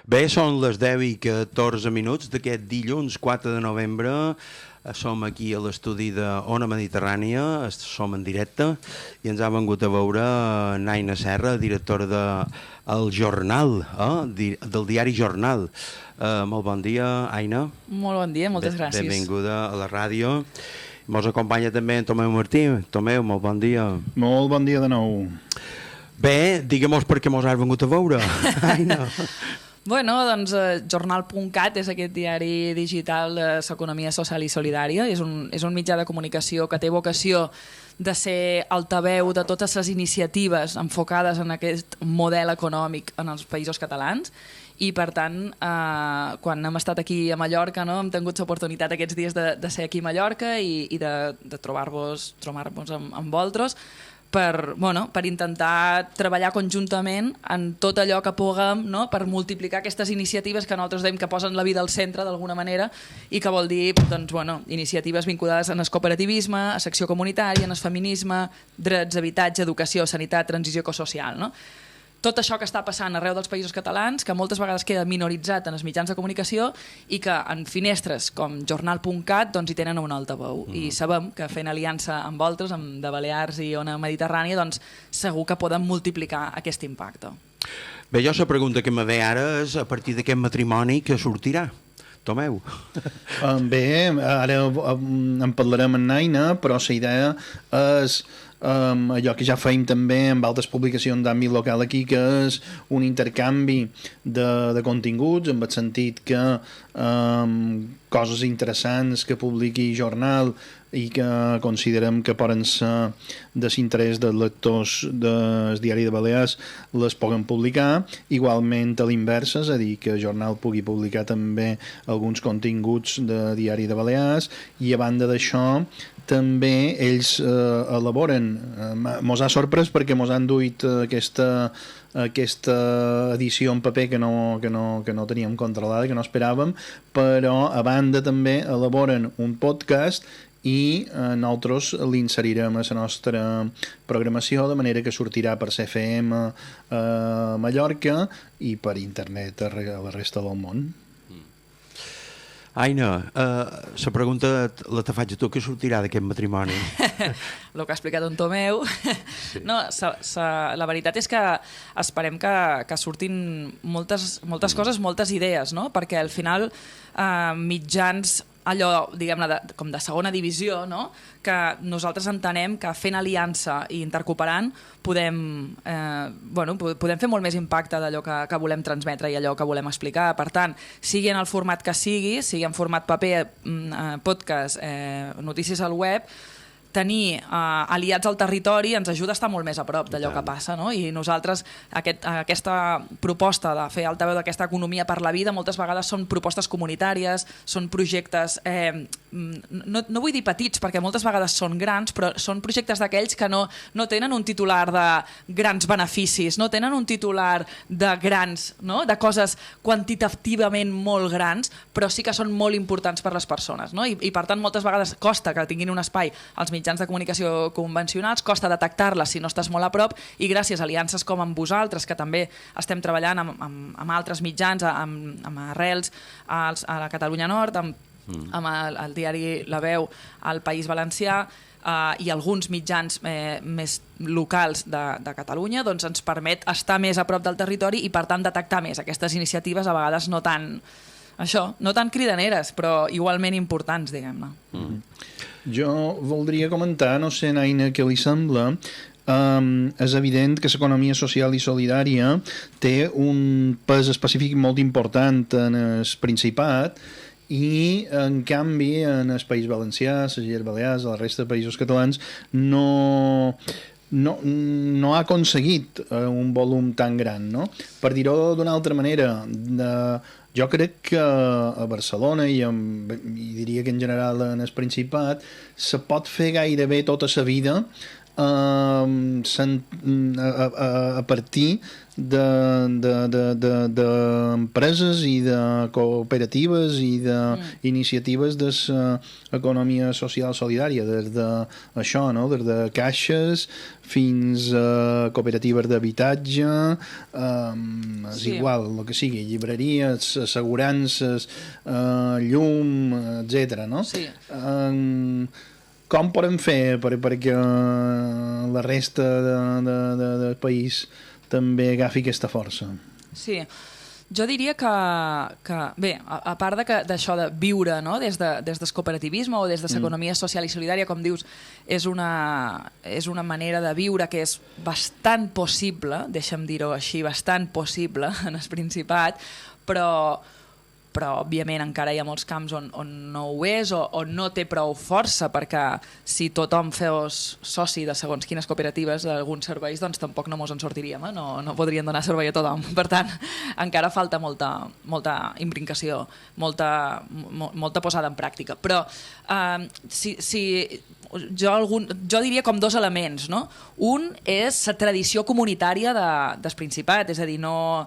Bé, són les 10 i 14 minuts d'aquest dilluns 4 de novembre. Som aquí a l'estudi d'Ona Mediterrània, som en directe i ens ha vengut a veure Naina Serra, directora del Jornal, del diari Jornal. Molt bon dia, Aina. Molt bon dia, moltes gràcies. Benvinguda a la ràdio. Ens acompanya també en Tomeu Martí. Tomeu, molt bon dia. Molt bon dia de nou. Bé, digue'm per què mos has vengut a veure, Aina. Bueno, doncs Jornal.cat és aquest diari digital de l'economia social i solidària. És un mitjà de comunicació que té vocació de ser altaveu de totes les iniciatives enfocades en aquest model econòmic en els països catalans. I per tant, quan hem estat aquí a Mallorca, no, hem tingut l'oportunitat aquests dies de ser aquí a Mallorca i de trobar-vos amb vosaltres per intentar treballar conjuntament en tot allò que puguem, no, per multiplicar aquestes iniciatives que nosaltres dèiem que posen la vida al centre d'alguna manera i que vol dir iniciatives vinculades en el cooperativisme, a secció comunitària, en el feminisme, drets, habitatge, educació, sanitat, transició ecosocial, no? Tot això que està passant arreu dels països catalans, que moltes vegades queda minoritzat en els mitjans de comunicació i que en finestres com Jornal.cat doncs hi tenen un altaveu. I sabem que fent aliança amb altres, amb de Balears i Ona Mediterrània, doncs segur que poden multiplicar aquest impacte. Bé, jo la pregunta que me ve ara és a partir d'aquest matrimoni que sortirà. Tomeu. Bé, ara en parlarem amb Naina, però la idea és allò que ja feim també amb altres publicacions d'àmbit local aquí, que és un intercanvi de continguts, en el sentit que coses interessants que publiqui Jornal i que considerem que poden ser de l'interès dels lectors del Diari de Balears les poden publicar, igualment a l'inversa, és a dir, que el Jornal pugui publicar també alguns continguts de Diari de Balears, i a banda d'això també ells elaboren, mos ha sorprès perquè mos han duit aquesta edició en paper que no teníem controlada, que no esperàvem, però a banda també elaboren un podcast i nosaltres l'inserirem a la nostra programació, de manera que sortirà per CFM a Mallorca i per internet a la resta del món. Aina, la pregunta te faig a tu, què sortirà d'aquest matrimoni? El que ha explicat en Tomeu. Sí. No, la veritat és que esperem que surtin moltes coses, moltes idees, no? Perquè al final mitjans allò, diguem-ne, com de segona divisió, no? Que nosaltres entenem que fent aliança i intercooperant podem fer molt més impacte d'allò que volem transmetre i allò que volem explicar. Per tant, sigui en el format que sigui en format paper, podcast, notícies al web, tenir aliats al territori ens ajuda a estar molt més a prop d'allò que passa, no? I nosaltres, aquesta proposta de fer altaveu d'aquesta economia per la vida, moltes vegades són propostes comunitàries, són projectes, no vull dir petits, perquè moltes vegades són grans, però són projectes d'aquells que no tenen un titular de grans beneficis, no tenen un titular de grans, no? De coses quantitativament molt grans, però sí que són molt importants per les persones, no? I per tant, moltes vegades costa que tinguin un espai als mitjans de comunicació convencionals, costa detectar-les si no estàs molt a prop, i gràcies a aliances com amb vosaltres, que també estem treballant amb altres mitjans, amb Arrels a la Catalunya Nord, amb el diari La Veu al País Valencià, i alguns mitjans més locals de Catalunya, doncs ens permet estar més a prop del territori i per tant detectar més aquestes iniciatives, a vegades no tan cridaneres, però igualment importants, diguem-ne. Jo voldria comentar, no sé, Naina, què li sembla. És evident que l'economia social i solidària té un pes específic molt important en el Principat, i en canvi en el País Valencià, les Illes Balears, a la resta de països catalans no ha aconseguit un volum tan gran, no? Per dir-ho d'una altra manera, jo crec que a Barcelona i diria que en general en el Principat se pot fer gairebé tota la vida a partir d'empreses i de cooperatives i d'iniciatives de l'economia social solidària, des de això, no? Des de caixes fins a cooperatives d'habitatge, és igual, el que sigui, llibreries, assegurances, llum, etc. No? Sí. Com podem fer perquè la resta del país també agafi aquesta força? Sí, jo diria que bé, a part d'això de viure, no? des del cooperativisme o des de l'economia social i solidària, com dius, és una manera de viure que és bastant possible, deixa'm dir-ho així, bastant possible en el Principat, però òbviament encara hi ha molts camps on no ho és o no té prou força, perquè si tothom fos soci de segons quines cooperatives d'alguns serveis, doncs tampoc no mos en sortiríem, no podrien donar servei a tothom. Per tant, encara falta molta imbricació, molta posada en pràctica. Però jo diria com dos elements, no? Un és la tradició comunitària del Principat, és a dir, no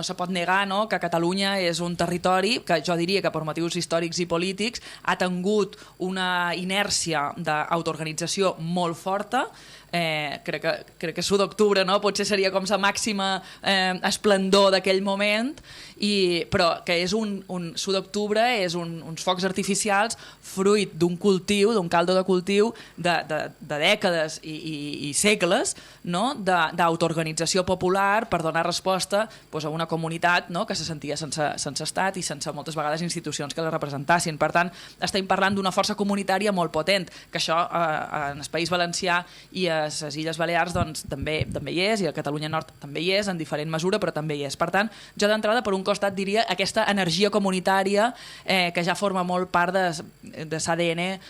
se pot negar, no, que Catalunya és un territori que jo diria que per motius històrics i polítics ha tingut una inèrcia d'autoorganització molt forta. Crec que 1 d'octubre, no? Potser seria com la màxima esplendor d'aquell moment, però que és 1 d'octubre és uns focs artificials fruit d'un cultiu, d'un caldo de cultiu de dècades i segles, no? D'autoorganització popular per donar resposta a una comunitat, no? Que se sentia sense estat i sense moltes vegades institucions que la representassin. Per tant, estem parlant d'una força comunitària molt potent, que això en el País Valencià i a les Illes Balears doncs, també hi és, i a Catalunya Nord també hi és, en diferent mesura, però també hi és. Per tant, jo d'entrada, per un costat, diria aquesta energia comunitària que ja forma molt part de l'ADN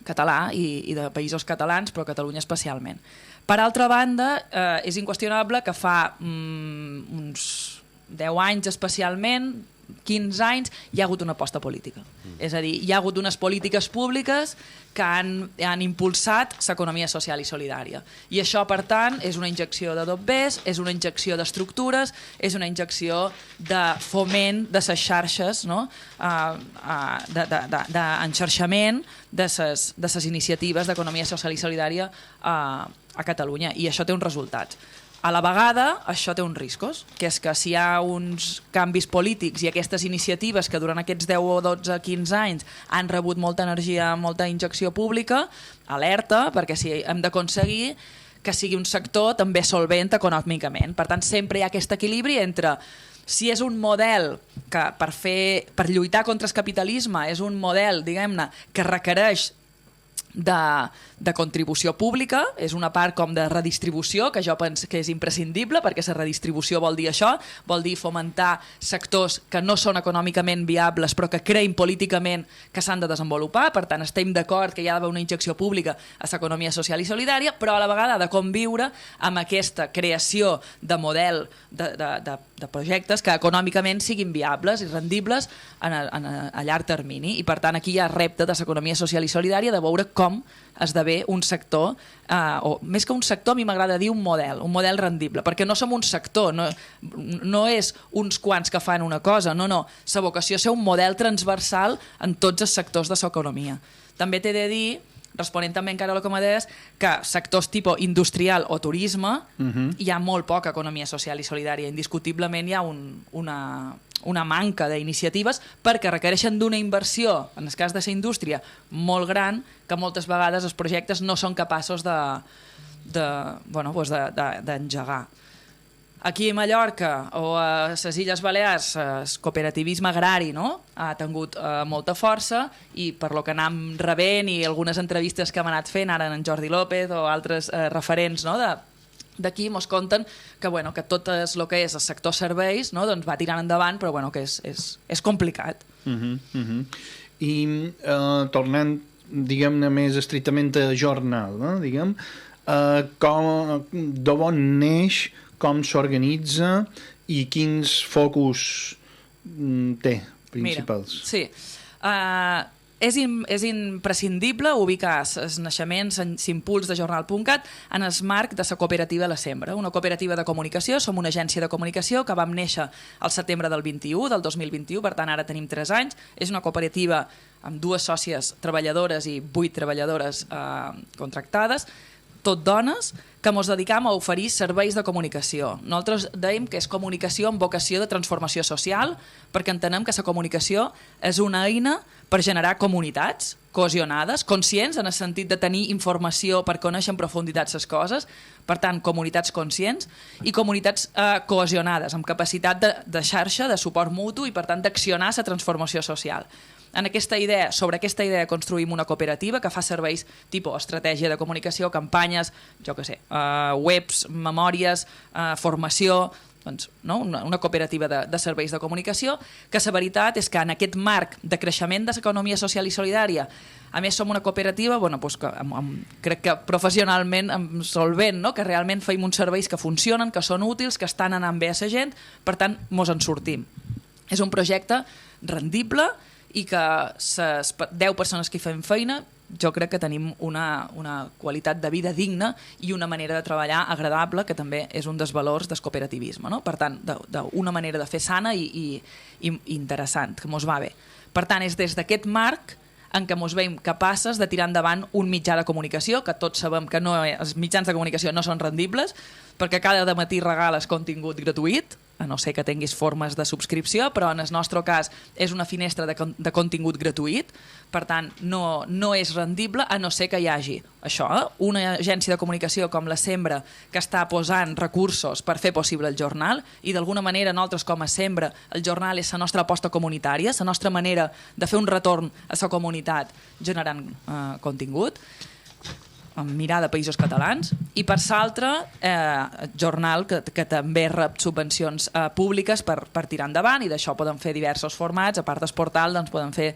català i de països catalans, però Catalunya especialment. Per altra banda, és inqüestionable que fa uns 10 anys especialment, 15 anys, hi ha hagut una aposta política. És a dir, hi ha hagut unes polítiques públiques que han impulsat l'economia social i solidària. I això, per tant, és una injecció de dobbers, és una injecció d'estructures, és una injecció de foment de les xarxes, no? D'enxarxament de les iniciatives d'economia social i solidària a Catalunya. I això té uns resultats. A la vegada, això té uns riscos, que és que si hi ha uns canvis polítics i aquestes iniciatives que durant aquests 10 o 12, 15 anys han rebut molta energia, molta injecció pública, alerta, perquè si hem d'aconseguir que sigui un sector també solvent econòmicament. Per tant, sempre hi ha aquest equilibri entre si és un model que per lluitar contra el capitalisme és un model, diguem-ne, que requereix de contribució pública, és una part com de redistribució, que jo penso que és imprescindible, perquè la redistribució vol dir això, vol dir fomentar sectors que no són econòmicament viables però que creïn políticament que s'han de desenvolupar. Per tant, estem d'acord que hi ha d'haver una injecció pública a l'economia social i solidària, però a la vegada de conviure amb aquesta creació de model de projectes que econòmicament siguin viables i rendibles a llarg termini. I per tant, aquí hi ha repte de l'economia social i solidària de veure com esdevé un sector, o més que un sector, a mi m'agrada dir un model rendible, perquè no som un sector, no és uns quants que fan una cosa, no, la vocació és ser un model transversal en tots els sectors de l'economia. També t'he de dir, responent també encara a el que me deies, que sectors tipus industrial o turisme hi ha molt poca economia social i solidària. Indiscutiblement hi ha una manca d'iniciatives perquè requereixen d'una inversió, en el cas de la indústria, molt gran, que moltes vegades els projectes no són capaços d'engegar. Aquí a Mallorca o a les Illes Balears el cooperativisme agrari, no? Ha tingut molta força i per lo que anem rebent i algunes entrevistes que hem anat fent ara en Jordi López o altres referents, no? D'aquí mos conten que tot el que és el sector serveis, no? Doncs va tirant endavant, però que és complicat. I tornant, diguem-ne, més estrictament a jornal, no? Diguem, d'on neix, com s'organitza i quins focus té principals? Mira, sí. és imprescindible ubicar els naixements, l'impuls de jornal.cat en el marc de la cooperativa La Sembra, una cooperativa de comunicació. Som una agència de comunicació que vam néixer al setembre del 2021, per tant ara tenim 3 anys. És una cooperativa amb 2 sòcies treballadores i 8 treballadores contractades, tot dones, que ens dedicam a oferir serveis de comunicació. Nosaltres dèiem que és comunicació amb vocació de transformació social, perquè entenem que la comunicació és una eina per generar comunitats cohesionades, conscients en el sentit de tenir informació per conèixer en profunditat les coses, per tant, comunitats conscients i comunitats cohesionades, amb capacitat de xarxa, de suport mutu i, per tant, d'accionar la transformació social. Sobre aquesta idea construïm una cooperativa que fa serveis tipus estratègia de comunicació, campanyes, webs, memòries, formació, doncs, no? Una cooperativa de serveis de comunicació, que la veritat és que en aquest marc de creixement de l'economia social i solidària, a més som una cooperativa que crec que professionalment solvent, no? Que realment feim uns serveis que funcionen, que són útils, que estan anant bé a la gent, per tant, mos en sortim. És un projecte rendible i que les 10 persones que hi fem feina jo crec que tenim una qualitat de vida digna i una manera de treballar agradable, que també és un dels valors del cooperativisme, no? Per tant, una manera de fer sana i interessant, que mos va bé. Per tant, és des d'aquest marc en què mos veiem capaces de tirar endavant un mitjà de comunicació, que tots sabem que els mitjans de comunicació no són rendibles, perquè cada dematí regales contingut gratuït, a no ser que tinguis formes de subscripció, però en el nostre cas és una finestra de contingut gratuït, per tant no és rendible a no ser que hi hagi això, una agència de comunicació com La Sembra que està posant recursos per fer possible el jornal, i d'alguna manera nosaltres com a Sembra el jornal és la nostra aposta comunitària, la nostra manera de fer un retorn a la comunitat generant contingut amb mirada a països catalans, i per l'altre jornal que també rep subvencions públiques per tirar endavant, i d'això poden fer diversos formats. A part del portal doncs poden fer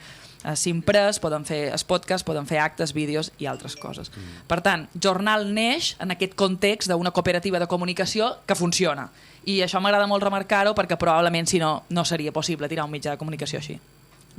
Simpress, poden fer podcast, poden fer actes, vídeos i altres coses. Per tant, jornal neix en aquest context d'una cooperativa de comunicació que funciona, i això m'agrada molt remarcar-ho perquè probablement si no seria possible tirar un mitjà de comunicació així.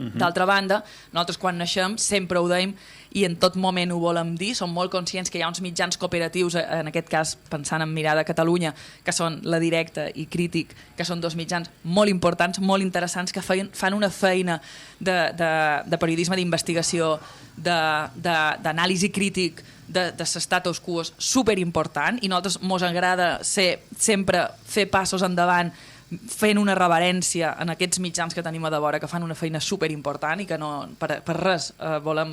D'altra banda, nosaltres quan naixem sempre ho dèiem i en tot moment ho volem dir, som molt conscients que hi ha uns mitjans cooperatius, en aquest cas pensant en Mirada Catalunya, que són La Directa i Crític, que són 2 mitjans molt importants, molt interessants, que fan una feina de periodisme d'investigació, d'anàlisi crític de l'estatus quo superimportant, i a nosaltres ens agrada sempre fer passos endavant fent una reverència en aquests mitjans que tenim a de vora, que fan una feina superimportant i que no per res volem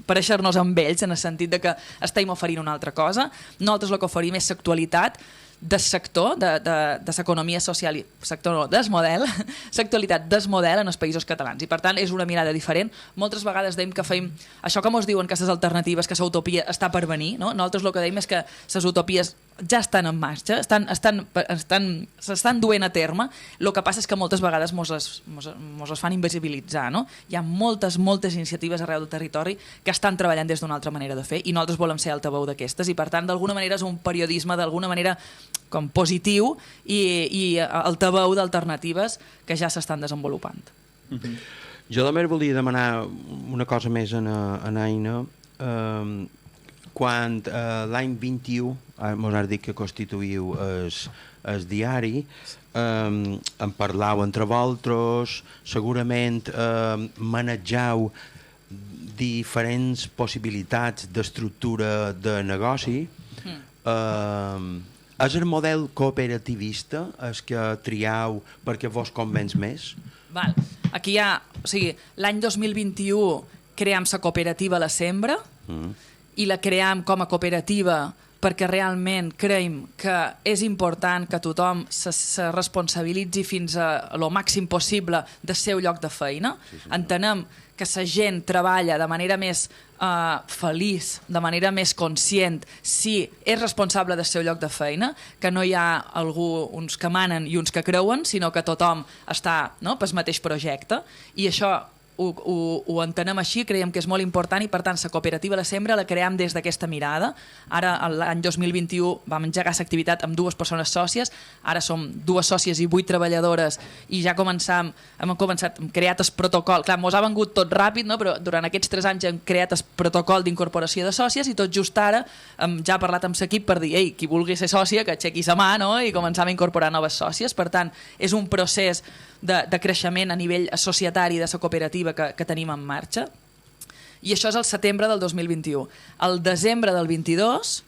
pareixer-nos amb ells, en el sentit de que estem oferint una altra cosa. Nosaltres el que oferim és l'actualitat del sector, de l'economia social, l'actualitat del model en els països catalans, i per tant és una mirada diferent. Moltes vegades dèiem que feim això que ens diuen que les alternatives, que l'utopia està per venir, no? Nosaltres el que dèiem és que les utopies ja estan en marxa, s'estan duent a terme, el que passa és que moltes vegades mos les fan invisibilitzar, no? Hi ha moltes iniciatives arreu del territori que estan treballant des d'una altra manera de fer, i nosaltres volem ser altaveu d'aquestes, i per tant d'alguna manera és un periodisme d'alguna manera com positiu i altaveu d'alternatives que ja s'estan desenvolupant. Jo també volia demanar una cosa més a Aina. Quan l'any 21 mos has dit que constituïu el diari, en parlau entre vosaltres, segurament manegeu diferents possibilitats d'estructura de negoci. És el model cooperativista el que triau perquè vos convenç més? Aquí hi ha, l'any 2021 cream la cooperativa La Sembra, i la cream com a cooperativa perquè realment creiem que és important que tothom se responsabilitzi fins a lo màxim possible del seu lloc de feina. Entenem que la gent treballa de manera més feliç, de manera més conscient, si és responsable del seu lloc de feina, que no hi ha uns que manen i uns que creuen, sinó que tothom està pel mateix projecte, i això ho entenem així, creiem que és molt important i per tant la cooperativa La Sembra la creem des d'aquesta mirada. Ara l'any 2021 vam engegar l'activitat amb 2 persones sòcies, ara som 2 sòcies i 8 treballadores i ja hem creat el protocol. Clar, mos ha vengut tot ràpid, no? Però durant aquests 3 anys hem creat el protocol d'incorporació de sòcies i tot just ara hem ja parlat amb l'equip per dir, ei, qui vulgui ser sòcia que aixequi la mà, no? I començam a incorporar noves sòcies. Per tant, és un procés de creixement a nivell societari de la cooperativa que tenim en marxa. I això és el setembre del 2021. El desembre del 22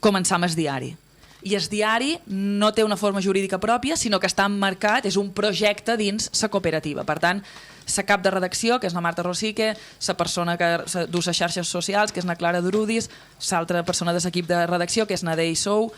començam el diari. I el diari no té una forma jurídica pròpia, sinó que està emmarcat, és un projecte dins la cooperativa. Per tant, la cap de redacció, que és la Marta Rosique, la persona que du les xarxes socials, que és la Clara Durudis, l'altra persona de l'equip de redacció, que és Nadei Sou,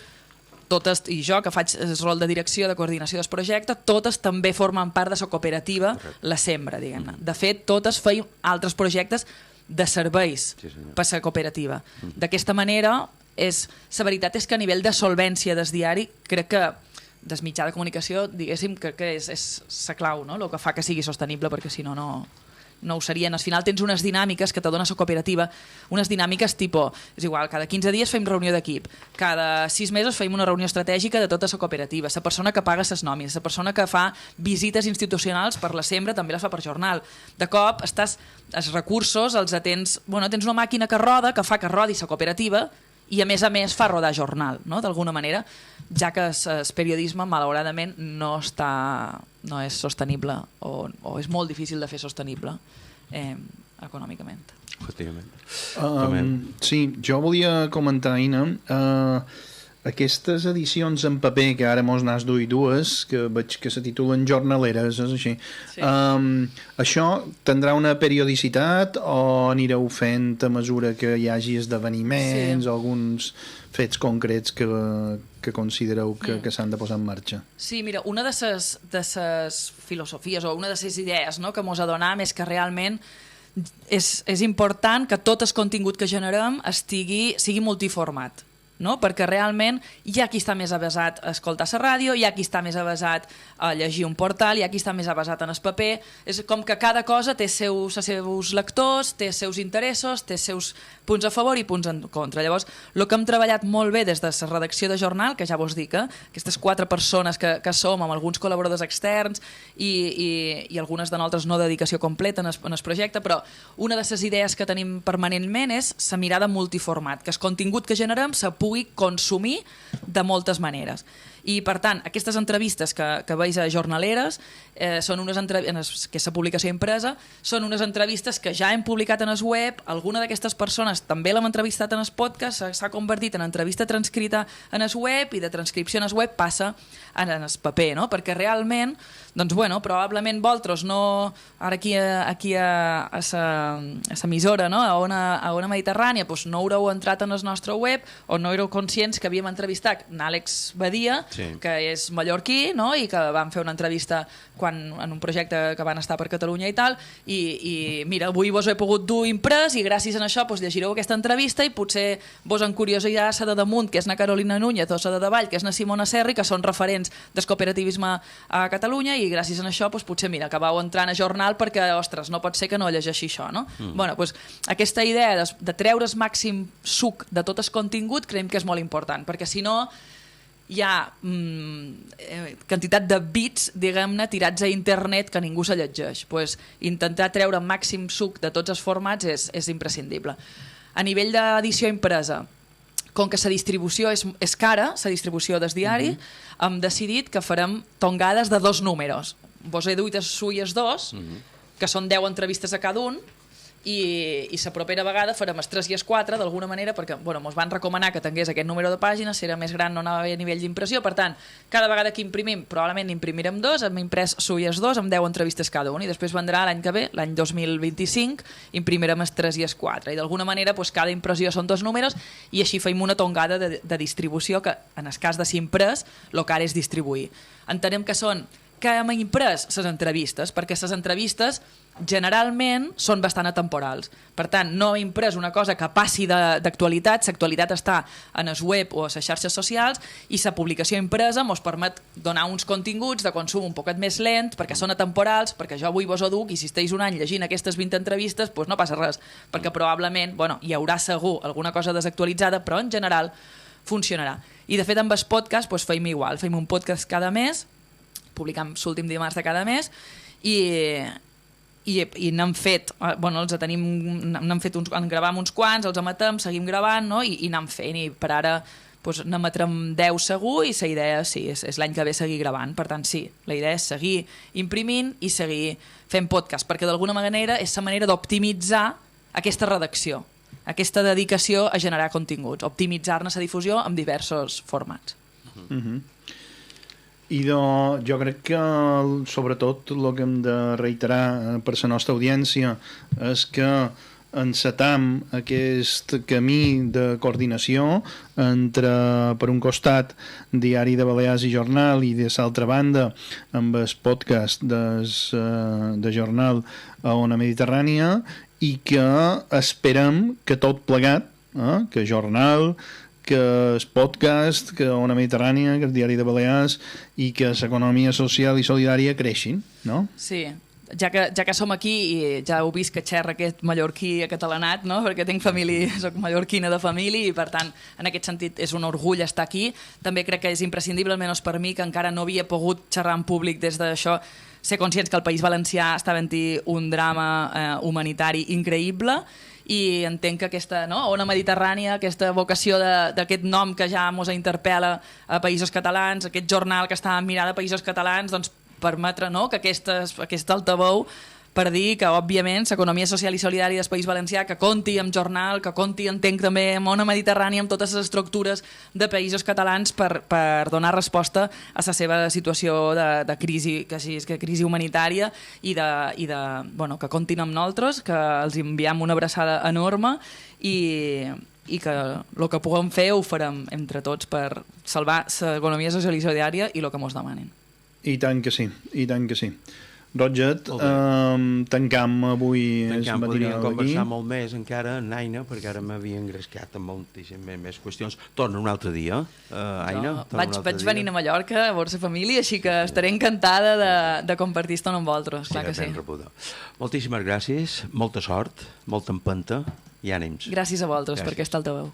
totes, i jo, que faig el rol de direcció, de coordinació del projecte, totes també formen part de la cooperativa La Sembra, diguem-ne. De fet, totes feim altres projectes de serveis per la cooperativa. D'aquesta manera, la veritat és que a nivell de solvència del diari, crec que del mitjà de comunicació, diguéssim, que és la clau, no? El que fa que sigui sostenible, perquè si no, no ho serien. Al final tens unes dinàmiques que te dona la cooperativa, unes dinàmiques tipus, és igual, cada 15 dies fem reunió d'equip, cada 6 mesos fem una reunió estratègica de tota la cooperativa, la persona que paga les nòmines, la persona que fa visites institucionals per La Sembra també les fa per jornal. De cop els recursos els tens, tens una màquina que roda, que fa que rodi la cooperativa i a més fa rodar jornal, no? D'alguna manera, ja que el periodisme malauradament no és sostenible o és molt difícil de fer sostenible econòmicament. Efectivament. Sí, jo volia comentar, Ina, aquestes edicions en paper que ara mos n'has duit 2, que veig que se titulen jornaleres, és així. Sí. Això tindrà una periodicitat o anireu fent a mesura que hi hagi esdeveniments o alguns fets concrets que considereu que s'han de posar en marxa? Sí, mira, una de ses filosofies o una de ses idees, no, que mos adonam és que realment és important que tot el contingut que generem sigui multiformat. No? Perquè realment hi ha qui està més avesat a escoltar la ràdio, hi ha qui està més avesat a llegir un portal, hi ha qui està més avesat en el paper. És com que cada cosa té els seus lectors, té els seus interessos, té els seus punts a favor i punts en contra. Llavors, el que hem treballat molt bé des de la redacció de jornal, que ja vos dic, aquestes 4 persones que som, amb alguns col·laboradors externs i algunes de nosaltres no dedicació completa en el projecte, però una de les idees que tenim permanentment és la mirada multiformat, que el contingut que generem se pugui consumir de moltes maneres. I, per tant, aquestes entrevistes que veus a jornaleres, són unes que és la publicació impresa, són unes entrevistes que ja hem publicat en el web, alguna d'aquestes persones també l'hem entrevistat en el podcast, s'ha convertit en entrevista transcrita en el web i de transcripció en el web passa en el paper, no? Perquè realment, doncs, probablement vosaltres no, ara aquí a l'emissora, no? a Ona Mediterrània, doncs no haureu entrat en el nostre web o no éreu conscients que havíem entrevistat Àlex Badia, que és mallorquí, no? I que van fer una entrevista en un projecte que van estar per Catalunya i tal, i mira, avui vos he pogut dur imprès i gràcies a això llegireu aquesta entrevista i potser vos encuriosirà la de damunt, que és na Carolina Núñez, o la de davall, que és na Simona Serri, que són referents del cooperativisme a Catalunya, i gràcies a això potser mira, que vau entrant a jornal perquè, ostres, no pot ser que no llegeixi això, no? Aquesta idea de treure's màxim suc de tot el contingut creiem que és molt important, perquè si no hi ha quantitat de bits, diguem-ne, tirats a internet que ningú se llegeix. Intentar treure màxim suc de tots els formats és imprescindible. A nivell d'edició impresa, com que la distribució és cara, la distribució del diari, hem decidit que farem tongades de 2 números. Vos he duit els suyes 2, que són 10 entrevistes a cada un, i la propera vegada farem els 3 i els 4 d'alguna manera, perquè ens van recomanar que tingués aquest número de pàgines, si era més gran no anava bé a nivell d'impressió, per tant, cada vegada que imprimim, probablement imprimirem 2, hem imprès suyes 2 amb 10 entrevistes cada un, i després vendrà l'any que ve, l'any 2025, imprimirem els 3 i els 4, i d'alguna manera cada impressió són 2 números, i així feim una tongada de distribució que, en el cas de s'imprès, el que ara és distribuir. Entenem que són que hem imprès? Les entrevistes, perquè les entrevistes generalment són bastant atemporals. Per tant, no he imprès una cosa que passi d'actualitat, l'actualitat està en el web o a les xarxes socials i la publicació impresa ens permet donar uns continguts de consum un poquet més lent, perquè són atemporals, perquè jo avui vos ho duc i si esteu un any llegint aquestes 20 entrevistes, doncs no passa res, perquè probablement hi haurà segur alguna cosa desactualitzada, però en general funcionarà. I de fet amb el podcast fem igual, fem un podcast cada mes, publicam l'últim dimarts de cada mes i n'hem fet, els tenim, en gravam uns quants, els emetem, seguim gravant, no? I anem fent, i per ara n'emetrem 10 segur i la idea sí, és l'any que ve seguir gravant. Per tant, sí, la idea és seguir imprimint i seguir fent podcast, perquè d'alguna manera és la manera d'optimitzar aquesta redacció, aquesta dedicació a generar continguts, optimitzar-ne la difusió amb diversos formats. I jo crec que sobretot el que hem de reiterar per la nostra audiència és que encetam aquest camí de coordinació entre, per un costat, Diari de Balears i Jornal, i de l'altra banda amb el podcast de Jornal a Ona Mediterrània, i que esperem que tot plegat, que Jornal, que el podcast, que Ona Mediterrània, que el Diari de Balears i que l'economia social i solidària creixin, no? Sí, ja que som aquí i ja heu vist que xerra aquest mallorquí acatalanat, no? Perquè tinc família, soc mallorquina de família i per tant en aquest sentit és un orgull estar aquí. També crec que és imprescindible, almenys per mi, que encara no havia pogut xerrar en públic des d'això, ser conscients que el País Valencià està havent-hi un drama humanitari increïble i entenc que aquesta Ona Mediterrània, aquesta vocació d'aquest nom que ja ens interpel·la a països catalans, aquest jornal que està en mirada a països catalans, doncs permetre que aquest altaveu per dir que, òbviament, l'economia social i solidària del País Valencià, que compti amb Jornal, que compti, entenc, també amb Ona Mediterrània, amb totes les estructures de països catalans per donar resposta a la seva situació de crisi, que crisi humanitària i que comptin amb nosaltres, que els enviem una abraçada enorme i que el que puguem fer ho farem entre tots per salvar l'economia social i solidària i el que ens demanen. I tant que sí, i tant que sí. Roget, tancam avui podríem conversar molt més encara en Aina, perquè ara m'havia engrescat amb moltíssimes més qüestions. Torna un altre dia, Aina? Vaig venir a Mallorca a veure la família, així que estaré encantada de compartir estona amb vosaltres, clar que sí. Moltíssimes gràcies, molta sort, molta empenta i ànims. Gràcies a vosaltres per aquest altaveu.